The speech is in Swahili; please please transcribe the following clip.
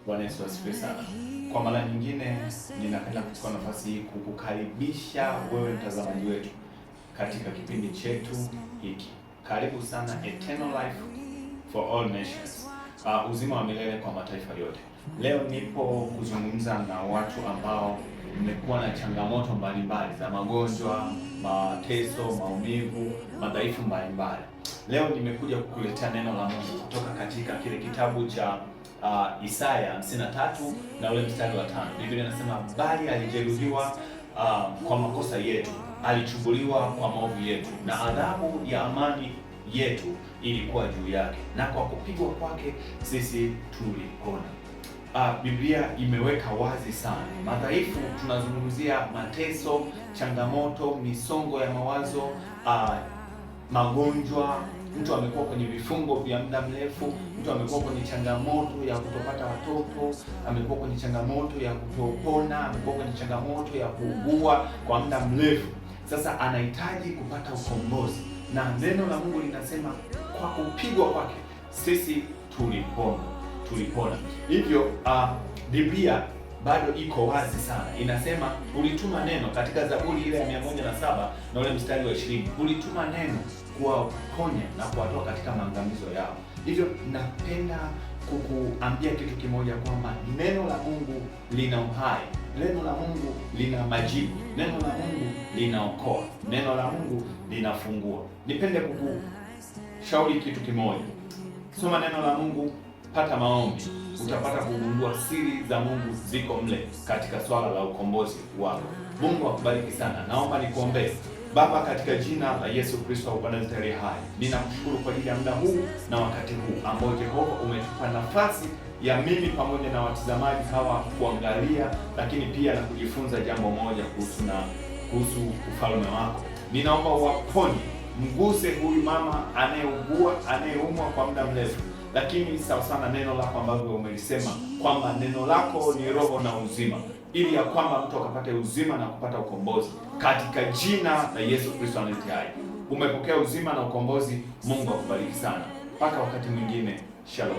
Bwana Yesu asifiwe sana. Kwa mara nyingine ninapenda kuchukua nafasi hii kukukaribisha wewe mtazamaji wetu katika kipindi chetu hiki. Karibu sana Eternal Life for All Nations. Uzima wa milele kwa mataifa yote. Leo nipo kuzungumza na watu ambao mmekuwa na changamoto mbalimbali za magonjwa, mateso, maumivu, madhaifu mbalimbali. Leo nimekuja kukuletea neno la Mungu kutoka katika kile kitabu cha Isaya 53 na ule mstari wa 5. Biblia inasema bali alijeruhiwa kwa makosa yetu, alichubuliwa kwa maovu yetu, na adhabu ya amani yetu ilikuwa juu yake, na kwa kupigwa kwake sisi tulipona. Biblia imeweka wazi sana madhaifu. Tunazungumzia mateso, changamoto, misongo ya mawazo, magonjwa. Mtu amekuwa kwenye vifungo vya muda mrefu, mtu amekuwa kwenye changamoto ya kutopata watoto, amekuwa kwenye changamoto ya kutopona, amekuwa kwenye changamoto ya kuugua kwa muda mrefu. Sasa anahitaji kupata ukombozi, na neno la Mungu linasema kwa kupigwa kwake sisi tulipona. Hivyo Biblia bado iko wazi sana, inasema ulituma neno katika Zaburi ile ya 107 na ule mstari wa 20, ulituma neno kuwaponya na kuwatoa katika maangamizo yao. Hivyo napenda kukuambia kitu kimoja, kwamba neno la Mungu lina uhai, neno la Mungu lina majibu, neno la Mungu linaokoa, neno la Mungu linafungua. Nipende kukushauri kitu kimoja, soma neno la Mungu, pata maombi, utapata kugundua siri za Mungu ziko mle katika swala la ukombozi wako. Mungu akubariki sana. Naomba nikuombee. Baba, katika jina la Yesu Kristo wa Nazareti hai, ninakushukuru kwa ajili ya muda huu na wakati huu ambao Jehova umetupa nafasi ya mimi pamoja na watazamaji hawa kuangalia, lakini pia na kujifunza jambo moja kuhusu ufalme wako. Ninaomba uwaponye, mguse huyu mama anayeugua, anayeumwa kwa muda mrefu, lakini sawa sana neno lako ambavyo umelisema kwamba neno lako ni roho na uzima, ili ya kwamba mtu akapate uzima na kupata ukombozi katika jina la Yesu Kristo aliye hai. Umepokea uzima na ukombozi. Mungu akubariki sana. Mpaka wakati mwingine. Shalom.